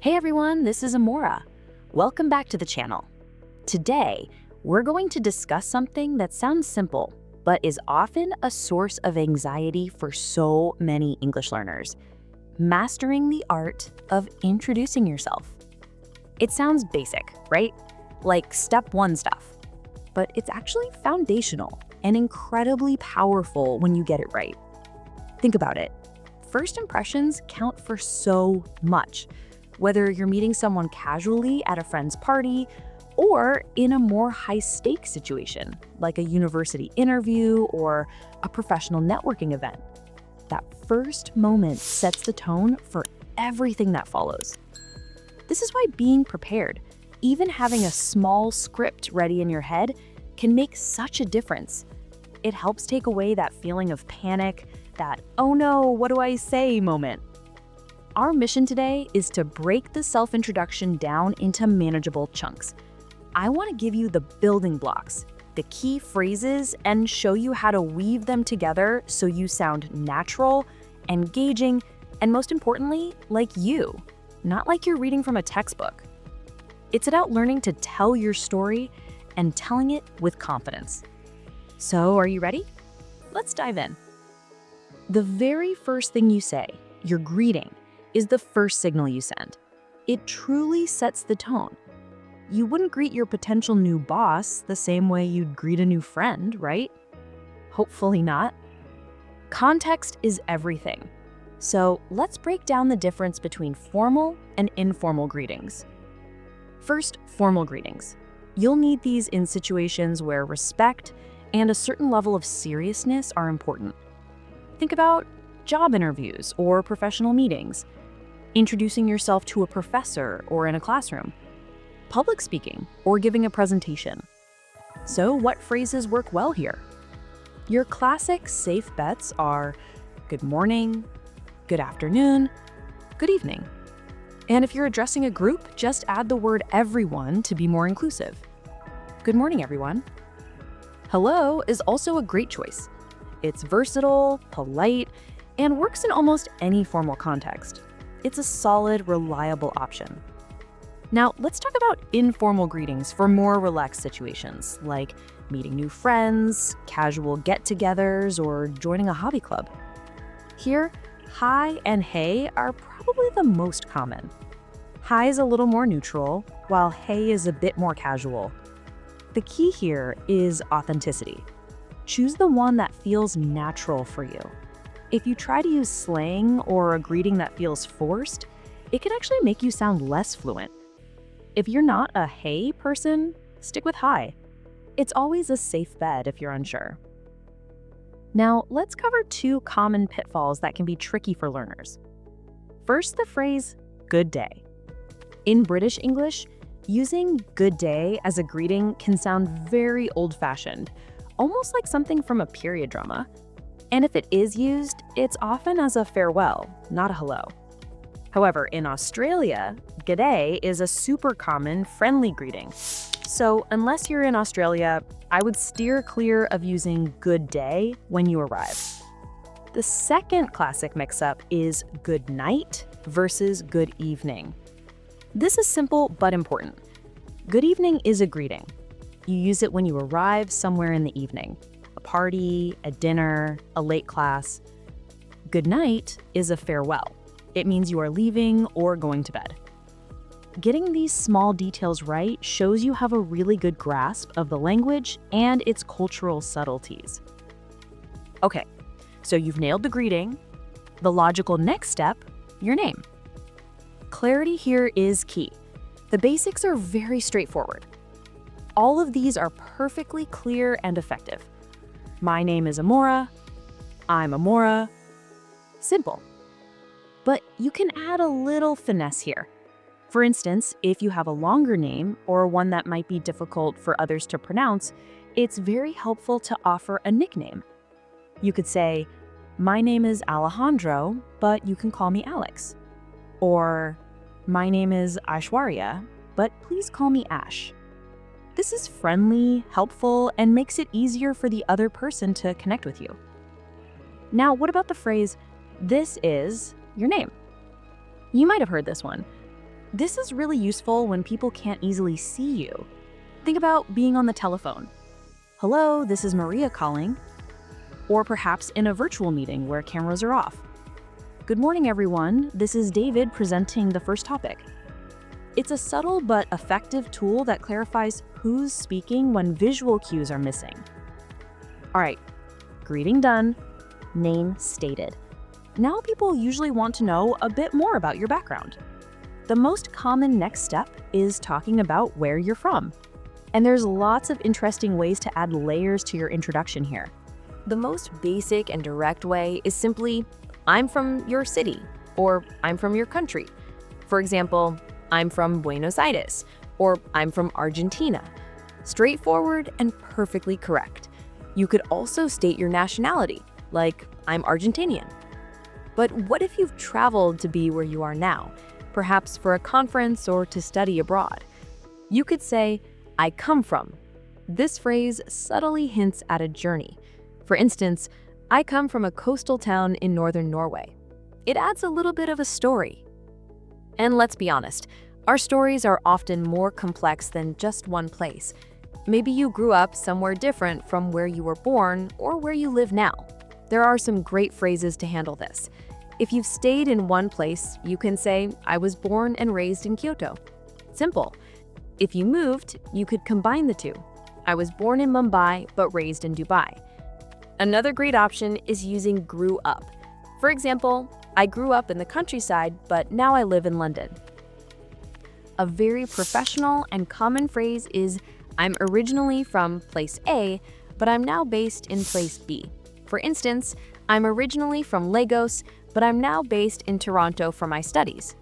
Hey everyone, this is Amora. Welcome back to the channel. Today, we're going to discuss something that sounds simple, but is often a source of anxiety for so many English learners: mastering the art of introducing yourself. It sounds basic, right? Like step one stuff. But it's actually foundational and incredibly powerful when you get it right. Think about it. First impressions count for so much, whether you're meeting someone casually at a friend's party or in a more high-stakes situation, like a university interview or a professional networking event. That first moment sets the tone for everything that follows. This is why being prepared, even having a small script ready in your head, can make such a difference. It helps take away that feeling of panic, that "oh no, what do I say" moment. Our mission today is to break the self-introduction down into manageable chunks. I want to give you the building blocks, the key phrases, and show you how to weave them together so you sound natural, engaging, and most importantly, like you, not like you're reading from a textbook. It's about learning to tell your story and telling it with confidence. So, are you ready? Let's dive in. The very first thing you say, your greeting, is the first signal you send. It truly sets the tone. You wouldn't greet your potential new boss the same way you'd greet a new friend, right? Hopefully not. Context is everything. So let's break down the difference between formal and informal greetings. First, formal greetings. You'll need these in situations where respect and a certain level of seriousness are important. Think about job interviews or professional meetings, introducing yourself to a professor or in a classroom, public speaking, or giving a presentation. So what phrases work well here? Your classic safe bets are good morning, good afternoon, good evening. And if you're addressing a group, just add the word everyone to be more inclusive. Good morning, everyone. Hello is also a great choice. It's versatile, polite, and works in almost any formal context. It's a solid, reliable option. Now, let's talk about informal greetings for more relaxed situations, like meeting new friends, casual get-togethers, or joining a hobby club. Here, hi and hey are probably the most common. Hi is a little more neutral, while hey is a bit more casual. The key here is authenticity. Choose the one that feels natural for you. If you try to use slang or a greeting that feels forced, it can actually make you sound less fluent. If you're not a hey person, stick with hi. It's always a safe bet if you're unsure. Now, let's cover two common pitfalls that can be tricky for learners. First, the phrase, good day. In British English, using good day as a greeting can sound very old-fashioned, almost like something from a period drama. And if it is used, it's often as a farewell, not a hello. However, in Australia, g'day is a super common, friendly greeting. So unless you're in Australia, I would steer clear of using good day when you arrive. The second classic mix-up is good night versus good evening. This is simple but important. Good evening is a greeting. You use it when you arrive somewhere in the evening. A party, a dinner, a late class. Good night is a farewell. It means you are leaving or going to bed. Getting these small details right shows you have a really good grasp of the language and its cultural subtleties. Okay, so you've nailed the greeting. The logical next step, your name. Clarity here is key. The basics are very straightforward. All of these are perfectly clear and effective. My name is Amora. I'm Amora. Simple. But you can add a little finesse here. For instance, if you have a longer name or one that might be difficult for others to pronounce, it's very helpful to offer a nickname. You could say, my name is Alejandro, but you can call me Alex. Or, my name is Aishwarya, but please call me Ash. This is friendly, helpful, and makes it easier for the other person to connect with you. Now, what about the phrase, this is your name? You might have heard this one. This is really useful when people can't easily see you. Think about being on the telephone. Hello, this is Maria calling. Or perhaps in a virtual meeting where cameras are off. Good morning, everyone. This is David presenting the first topic. It's a subtle but effective tool that clarifies who's speaking when visual cues are missing. All right, greeting done, name stated. Now people usually want to know a bit more about your background. The most common next step is talking about where you're from. And there's lots of interesting ways to add layers to your introduction here. The most basic and direct way is simply, I'm from your city, or I'm from your country. For example, I'm from Buenos Aires, or I'm from Argentina. Straightforward and perfectly correct. You could also state your nationality, like I'm Argentinian. But what if you've traveled to be where you are now, perhaps for a conference or to study abroad? You could say, I come from. This phrase subtly hints at a journey. For instance, I come from a coastal town in northern Norway. It adds a little bit of a story. And let's be honest, our stories are often more complex than just one place. Maybe you grew up somewhere different from where you were born or where you live now. There are some great phrases to handle this. If you've stayed in one place, you can say, I was born and raised in Kyoto. Simple. If you moved, you could combine the two. I was born in Mumbai but raised in Dubai. Another great option is using grew up. For example, I grew up in the countryside, but now I live in London. A very professional and common phrase is, I'm originally from place A, but I'm now based in place B. For instance, I'm originally from Lagos, but I'm now based in Toronto for my studies.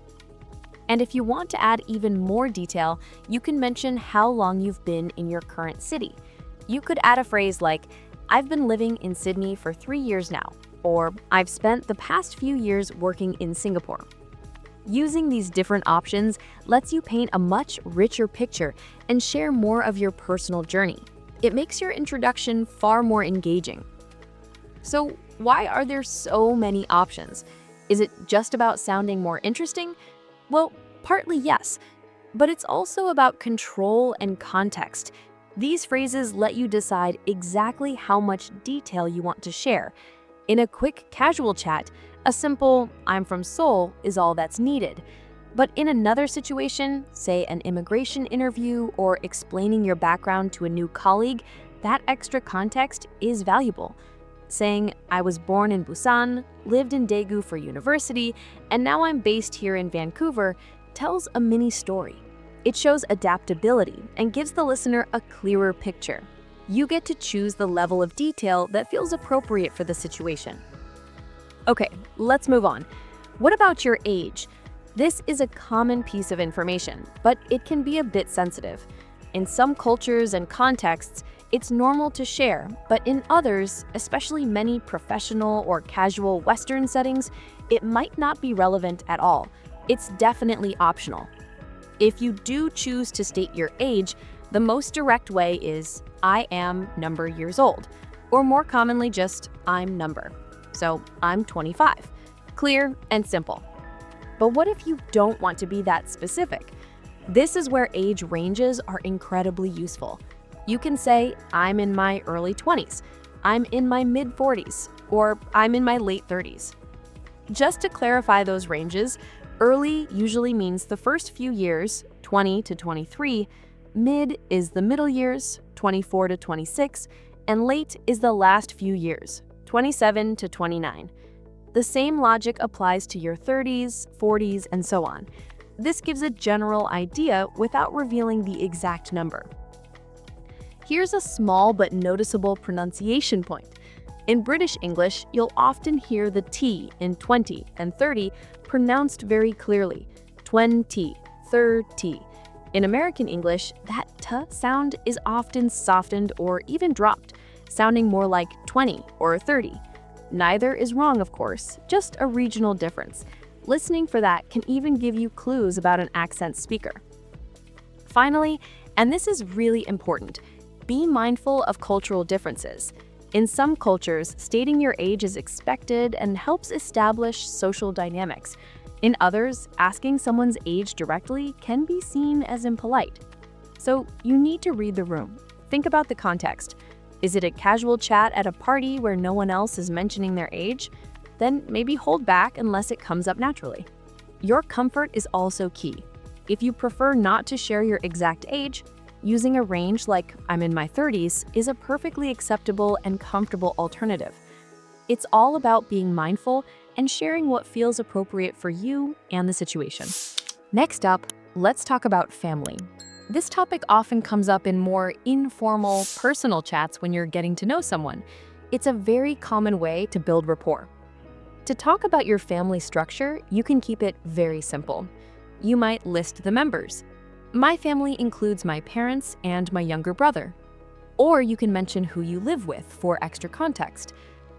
And if you want to add even more detail, you can mention how long you've been in your current city. You could add a phrase like, I've been living in Sydney for 3 years now, or I've spent the past few years working in Singapore. Using these different options lets you paint a much richer picture and share more of your personal journey. It makes your introduction far more engaging. So why are there so many options? Is it just about sounding more interesting? Well, partly yes, but it's also about control and context. These phrases let you decide exactly how much detail you want to share. In a quick casual chat, a simple, I'm from Seoul is all that's needed. But in another situation, say an immigration interview or explaining your background to a new colleague, that extra context is valuable. Saying, I was born in Busan, lived in Daegu for university, and now I'm based here in Vancouver, tells a mini story. It shows adaptability and gives the listener a clearer picture. You get to choose the level of detail that feels appropriate for the situation. Okay, let's move on. What about your age? This is a common piece of information, but it can be a bit sensitive. In some cultures and contexts, it's normal to share, but in others, especially many professional or casual Western settings, it might not be relevant at all. It's definitely optional. If you do choose to state your age, the most direct way is, I am number years old, or more commonly just, I'm number. So I'm 25. Clear and simple. But what if you don't want to be that specific? This is where age ranges are incredibly useful. You can say, I'm in my early 20s, I'm in my mid-40s, or I'm in my late 30s. Just to clarify those ranges, early usually means the first few years, 20 to 23, mid is the middle years, 24 to 26, and late is the last few years, 27 to 29. The same logic applies to your 30s, 40s, and so on. This gives a general idea without revealing the exact number. Here's a small but noticeable pronunciation point. In British English, you'll often hear the T in 20 and 30 pronounced very clearly, 20, 30. In American English, that T sound is often softened or even dropped, sounding more like 20 or 30. Neither is wrong, of course, just a regional difference. Listening for that can even give you clues about an accent speaker. Finally, and this is really important, be mindful of cultural differences. In some cultures, stating your age is expected and helps establish social dynamics. In others, asking someone's age directly can be seen as impolite. So you need to read the room. Think about the context. Is it a casual chat at a party where no one else is mentioning their age? Then maybe hold back unless it comes up naturally. Your comfort is also key. If you prefer not to share your exact age, using a range like "I'm in my 30s" is a perfectly acceptable and comfortable alternative. It's all about being mindful and sharing what feels appropriate for you and the situation. Next up, let's talk about family. This topic often comes up in more informal, personal chats when you're getting to know someone. It's a very common way to build rapport. To talk about your family structure, you can keep it very simple. You might list the members. My family includes my parents and my younger brother. Or you can mention who you live with for extra context.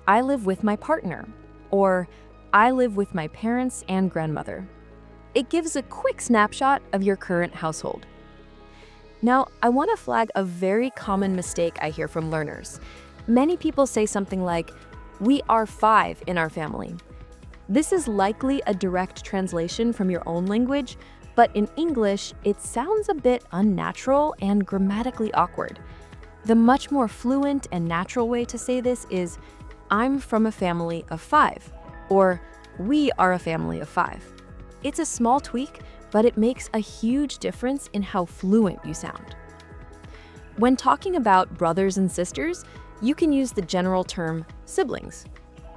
I live with my partner. Or I live with my parents and grandmother. It gives a quick snapshot of your current household. Now, I want to flag a very common mistake I hear from learners. Many people say something like, "We are 5 in our family." This is likely a direct translation from your own language, but in English, it sounds a bit unnatural and grammatically awkward. The much more fluent and natural way to say this is, "I'm from a family of 5," or "We are a family of 5." It's a small tweak, but it makes a huge difference in how fluent you sound. When talking about brothers and sisters, you can use the general term siblings.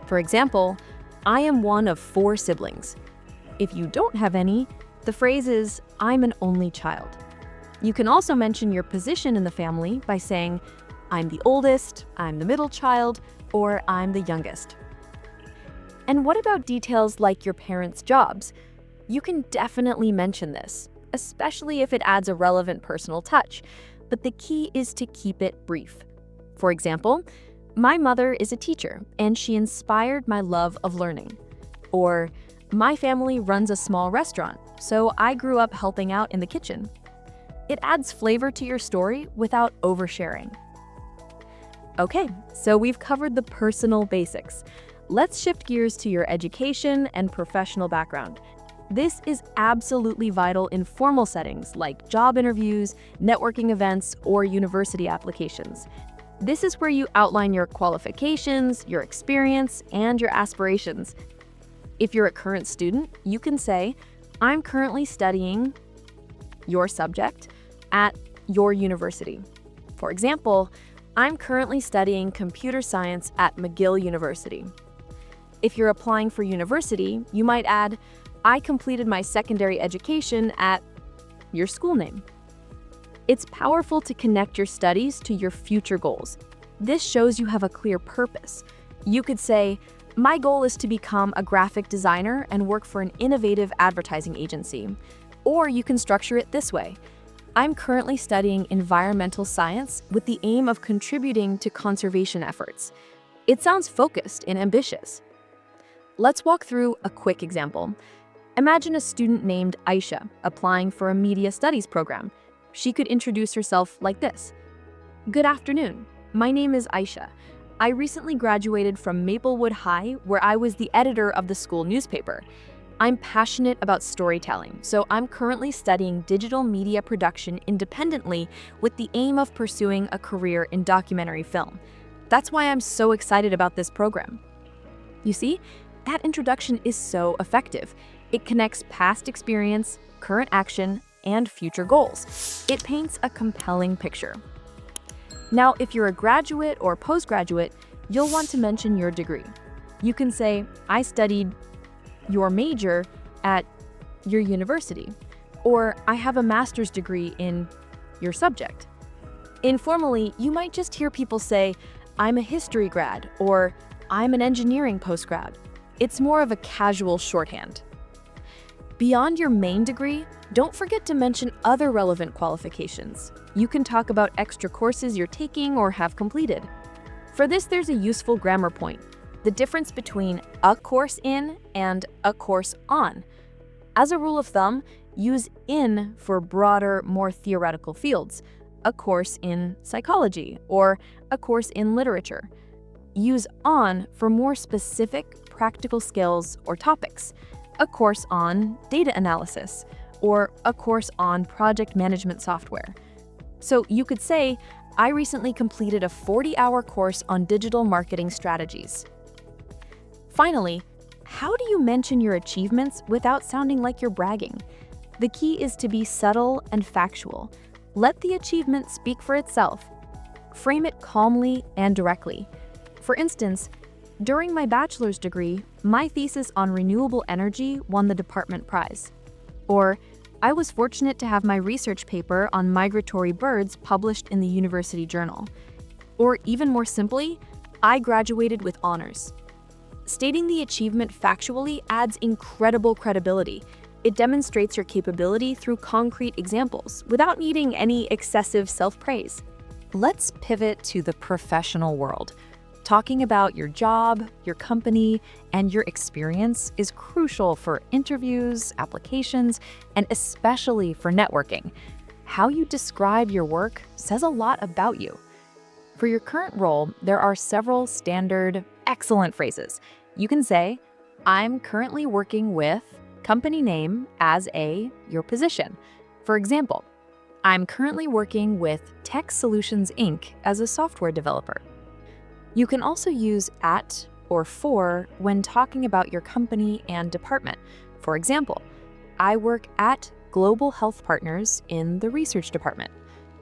For example, "I am one of 4 siblings." If you don't have any, the phrase is, "I'm an only child." You can also mention your position in the family by saying, "I'm the oldest," "I'm the middle child," or "I'm the youngest." And what about details like your parents' jobs? You can definitely mention this, especially if it adds a relevant personal touch, but the key is to keep it brief. For example, "My mother is a teacher, and she inspired my love of learning." Or, "My family runs a small restaurant, so I grew up helping out in the kitchen." It adds flavor to your story without oversharing. Okay, so we've covered the personal basics. Let's shift gears to your education and professional background. This is absolutely vital in formal settings like job interviews, networking events, or university applications. This is where you outline your qualifications, your experience, and your aspirations. If you're a current student, you can say, "I'm currently studying your subject at your university." For example, "I'm currently studying computer science at McGill University." If you're applying for university, you might add, "I completed my secondary education at your school name." It's powerful to connect your studies to your future goals. This shows you have a clear purpose. You could say, "My goal is to become a graphic designer and work for an innovative advertising agency." Or you can structure it this way: "I'm currently studying environmental science with the aim of contributing to conservation efforts." It sounds focused and ambitious. Let's walk through a quick example. Imagine a student named Aisha applying for a media studies program. She could introduce herself like this: "Good afternoon. My name is Aisha. I recently graduated from Maplewood High, where I was the editor of the school newspaper. I'm passionate about storytelling, so I'm currently studying digital media production independently with the aim of pursuing a career in documentary film. That's why I'm so excited about this program." You see, that introduction is so effective. It connects past experience, current action, and future goals. It paints a compelling picture. Now, if you're a graduate or postgraduate, you'll want to mention your degree. You can say, "I studied your major at your university," or "I have a master's degree in your subject." Informally, you might just hear people say, "I'm a history grad," or "I'm an engineering postgrad." It's more of a casual shorthand. Beyond your main degree, don't forget to mention other relevant qualifications. You can talk about extra courses you're taking or have completed. For this, there's a useful grammar point: the difference between "a course in" and "a course on." As a rule of thumb, use "in" for broader, more theoretical fields, a course in psychology or a course in literature. Use "on" for more specific, practical skills or topics. a course on data analysis, or a course on project management software. So you could say, I recently completed a 40-hour course on digital marketing strategies. Finally, how do you mention your achievements without sounding like you're bragging? The key is to be subtle and factual. Let the achievement speak for itself. Frame it calmly and directly. For instance, during my bachelor's degree, my thesis on renewable energy won the department prize. Or, I was fortunate to have my research paper on migratory birds published in the university journal. Or even more simply, I graduated with honors. Stating the achievement factually adds incredible credibility. It demonstrates your capability through concrete examples without needing any excessive self-praise. Let's pivot to the professional world. Talking about your job, your company, and your experience is crucial for interviews, applications, and especially for networking. How you describe your work says a lot about you. For your current role, there are several standard, excellent phrases. You can say, I'm currently working with company name as your position. For example, I'm currently working with Tech Solutions Inc. as a software developer. You can also use at or for when talking about your company and department. For example, I work at Global Health Partners in the research department.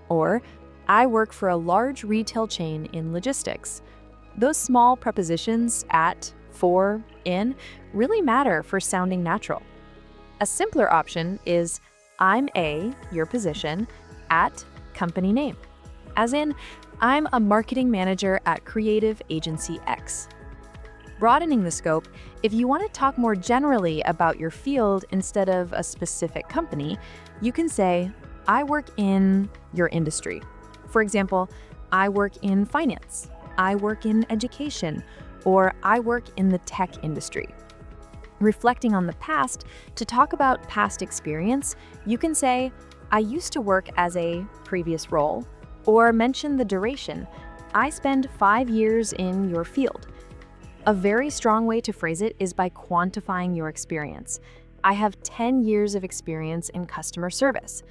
Or, I work for a large retail chain in logistics. Those small prepositions at, for, in really matter for sounding natural. A simpler option is I'm your position, at company name. As in, I'm a marketing manager at Creative Agency X. Broadening the scope, if you want to talk more generally about your field instead of a specific company, you can say, I work in your industry. For example, I work in finance, I work in education, or I work in the tech industry. Reflecting on the past, to talk about past experience, you can say, I used to work as a previous role, or mention the duration. I spend 5 years in your field. A very strong way to phrase it is by quantifying your experience. I have 10 years of experience in customer service.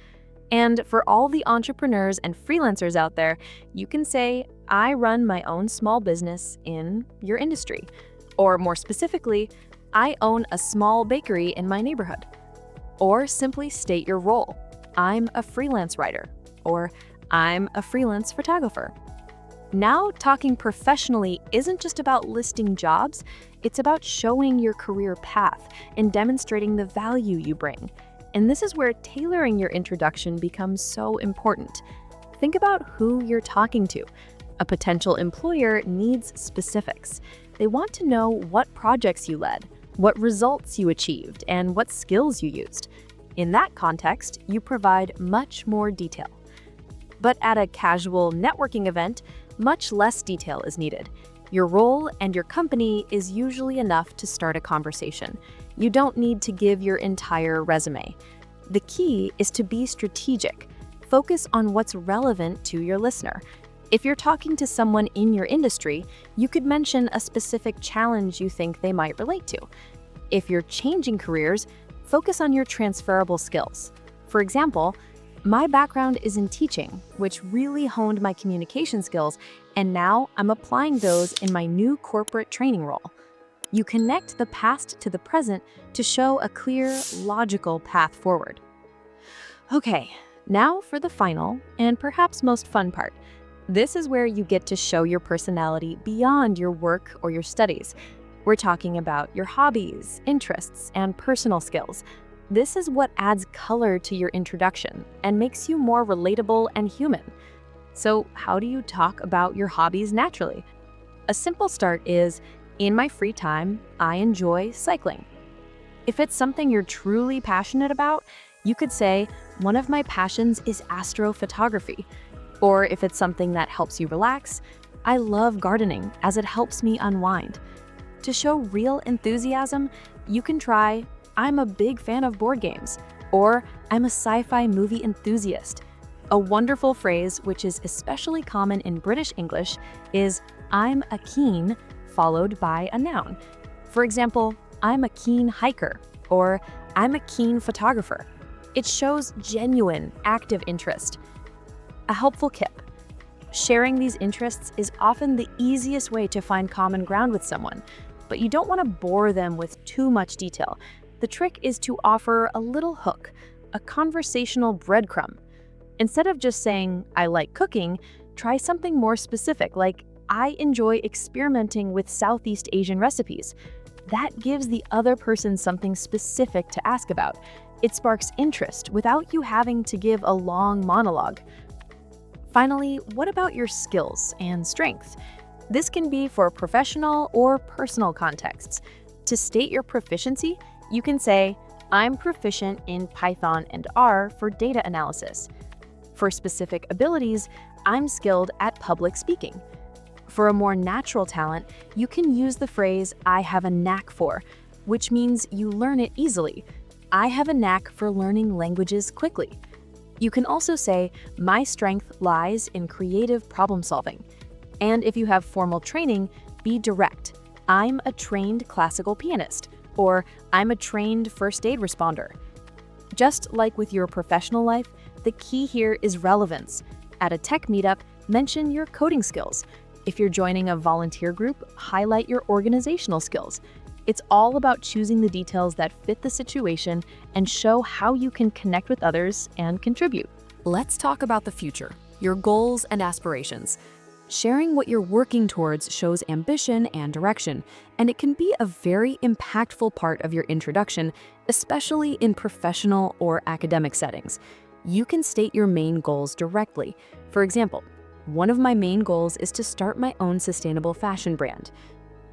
And for all the entrepreneurs and freelancers out there, you can say, I run my own small business in your industry. Or more specifically, I own a small bakery in my neighborhood. Or simply state your role. I'm a freelance writer. Or I'm a freelance photographer. Now, talking professionally isn't just about listing jobs, it's about showing your career path and demonstrating the value you bring. And this is where tailoring your introduction becomes so important. Think about who you're talking to. A potential employer needs specifics. They want to know what projects you led, what results you achieved, and what skills you used. In that context, you provide much more detail. But at a casual networking event, much less detail is needed. Your role and your company is usually enough to start a conversation. You don't need to give your entire resume. The key is to be strategic. Focus on what's relevant to your listener. If you're talking to someone in your industry, you could mention a specific challenge you think they might relate to. If you're changing careers, focus on your transferable skills. For example, my background is in teaching, which really honed my communication skills, and now I'm applying those in my new corporate training role. You connect the past to the present to show a clear, logical path forward. Okay, now for the final and perhaps most fun part. This is where you get to show your personality beyond your work or your studies. We're talking about your hobbies, interests, and personal skills. This is what adds color to your introduction and makes you more relatable and human. So, how do you talk about your hobbies naturally? A simple start is, in my free time, I enjoy cycling. If it's something you're truly passionate about, you could say, one of my passions is astrophotography. Or if it's something that helps you relax, I love gardening as it helps me unwind. To show real enthusiasm, you can try, I'm a big fan of board games, or I'm a sci-fi movie enthusiast. A wonderful phrase, which is especially common in British English, is I'm a keen, followed by a noun. For example, I'm a keen hiker, or I'm a keen photographer. It shows genuine, active interest. A helpful tip: sharing these interests is often the easiest way to find common ground with someone, but you don't want to bore them with too much detail. The trick is to offer a little hook, a conversational breadcrumb. Instead of just saying, I like cooking, try something more specific, like, I enjoy experimenting with Southeast Asian recipes. That gives the other person something specific to ask about. It sparks interest without you having to give a long monologue. Finally, what about your skills and strengths? This can be for professional or personal contexts. To state your proficiency, you can say, I'm proficient in Python and R for data analysis. For specific abilities, I'm skilled at public speaking. For a more natural talent, you can use the phrase, I have a knack for, which means you learn it easily. I have a knack for learning languages quickly. You can also say, my strength lies in creative problem solving. And if you have formal training, be direct. I'm a trained classical pianist, or I'm a trained first aid responder. Just like with your professional life, the key here is relevance. At a tech meetup, mention your coding skills. If you're joining a volunteer group, highlight your organizational skills. It's all about choosing the details that fit the situation and show how you can connect with others and contribute. Let's talk about the future, your goals and aspirations. Sharing what you're working towards shows ambition and direction, and it can be a very impactful part of your introduction, especially in professional or academic settings. You can state your main goals directly. For example, one of my main goals is to start my own sustainable fashion brand.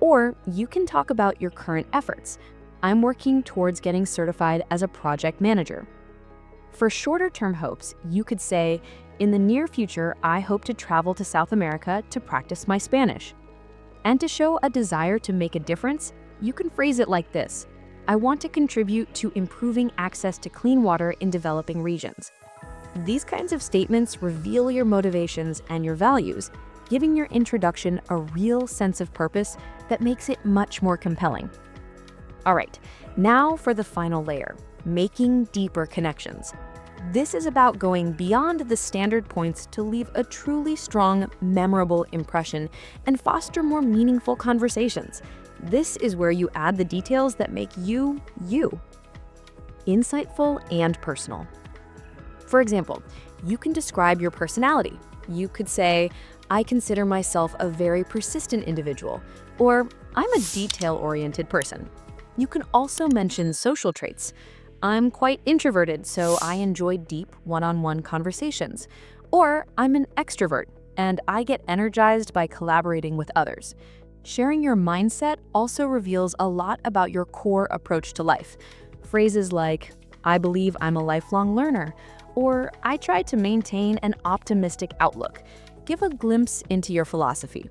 Or you can talk about your current efforts. I'm working towards getting certified as a project manager. For shorter-term hopes, you could say, in the near future, I hope to travel to South America to practice my Spanish. And to show a desire to make a difference, you can phrase it like this: I want to contribute to improving access to clean water in developing regions. These kinds of statements reveal your motivations and your values, giving your introduction a real sense of purpose that makes it much more compelling. All right, now for the final layer, making deeper connections. This is about going beyond the standard points to leave a truly strong, memorable impression and foster more meaningful conversations. This is where you add the details that make you, you. Insightful and personal. For example, you can describe your personality. You could say, I consider myself a very persistent individual, or I'm a detail-oriented person. You can also mention social traits. I'm quite introverted, so I enjoy deep one-on-one conversations. Or I'm an extrovert, and I get energized by collaborating with others. Sharing your mindset also reveals a lot about your core approach to life. Phrases like, I believe I'm a lifelong learner, or I try to maintain an optimistic outlook, give a glimpse into your philosophy.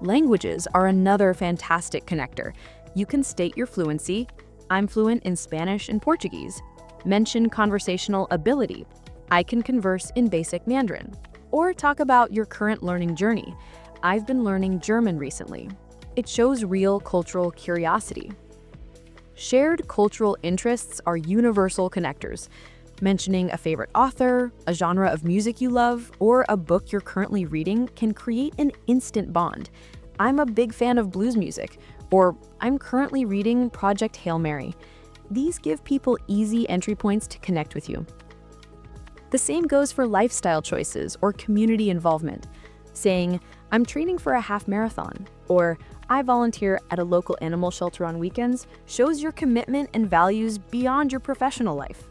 Languages are another fantastic connector. You can state your fluency. I'm fluent in Spanish and Portuguese. Mention conversational ability. I can converse in basic Mandarin. Or talk about your current learning journey. I've been learning German recently. It shows real cultural curiosity. Shared cultural interests are universal connectors. Mentioning a favorite author, a genre of music you love, or a book you're currently reading can create an instant bond. I'm a big fan of blues music, or I'm currently reading Project Hail Mary. These give people easy entry points to connect with you. The same goes for lifestyle choices or community involvement. Saying, I'm training for a half marathon, or I volunteer at a local animal shelter on weekends shows your commitment and values beyond your professional life.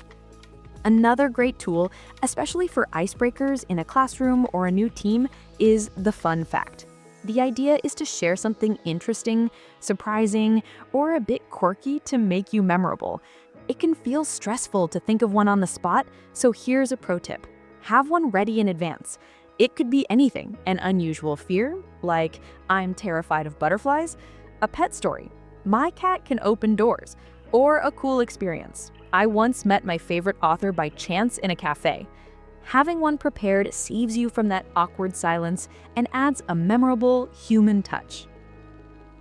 Another great tool, especially for icebreakers in a classroom or a new team, is the fun fact. The idea is to share something interesting, surprising, or a bit quirky to make you memorable. It can feel stressful to think of one on the spot, so here's a pro tip. Have one ready in advance. It could be anything: an unusual fear, like I'm terrified of butterflies, a pet story, my cat can open doors, or a cool experience. I once met my favorite author by chance in a cafe. Having one prepared saves you from that awkward silence and adds a memorable human touch.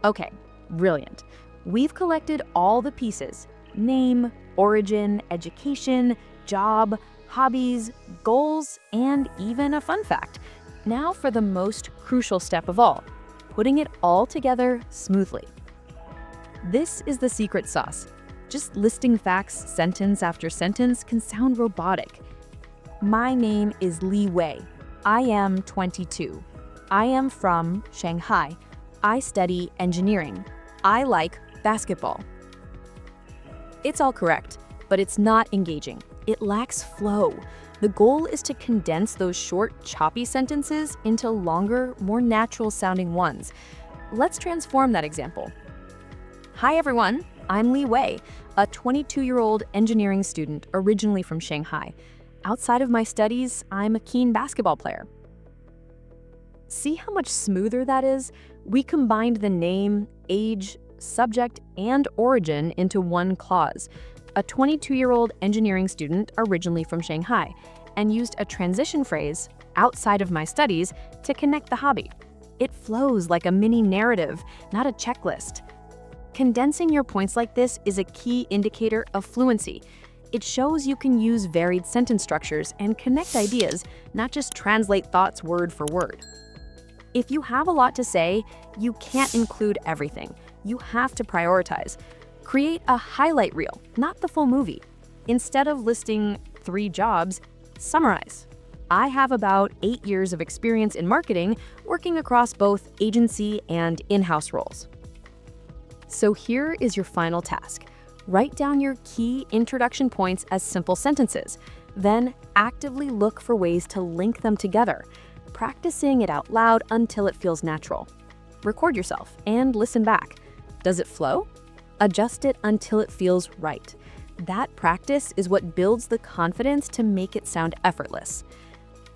Okay, brilliant. We've collected all the pieces. name, origin, education, job, hobbies, goals, and even a fun fact. Now for the most crucial step of all, putting it all together smoothly. This is the secret sauce. Just listing facts sentence after sentence can sound robotic. My name is Li Wei. I am 22. I am from Shanghai. I study engineering. I like basketball. It's all correct, but it's not engaging. It lacks flow. The goal is to condense those short, choppy sentences into longer, more natural-sounding ones. Let's transform that example. Hi everyone, I'm Li Wei, a 22-year-old engineering student originally from Shanghai. Outside of my studies, I'm a keen basketball player. See how much smoother that is? We combined the name, age, subject, and origin into one clause. A 22-year-old engineering student originally from Shanghai, and used a transition phrase, outside of my studies, to connect the hobby. It flows like a mini narrative, not a checklist. Condensing your points like this is a key indicator of fluency. It shows you can use varied sentence structures and connect ideas, not just translate thoughts word for word. If you have a lot to say, you can't include everything. You have to prioritize. Create a highlight reel, not the full movie. Instead of listing 3 jobs, summarize. I have about 8 years of experience in marketing, working across both agency and in-house roles. So here is your final task. Write down your key introduction points as simple sentences. Then actively look for ways to link them together. Practice saying it out loud until it feels natural. Record yourself and listen back. Does it flow? Adjust it until it feels right. That practice is what builds the confidence to make it sound effortless.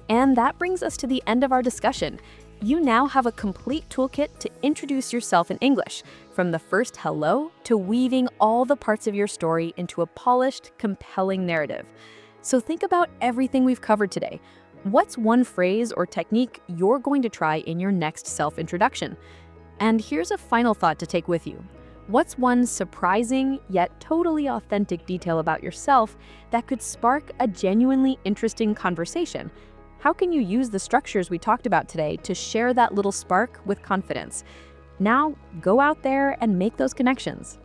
And that brings us to the end of our discussion. You now have a complete toolkit to introduce yourself in English, from the first hello to weaving all the parts of your story into a polished, compelling narrative. So think about everything we've covered today. What's one phrase or technique you're going to try in your next self-introduction? And here's a final thought to take with you. What's one surprising yet totally authentic detail about yourself that could spark a genuinely interesting conversation? How can you use the structures we talked about today to share that little spark with confidence? Now, go out there and make those connections.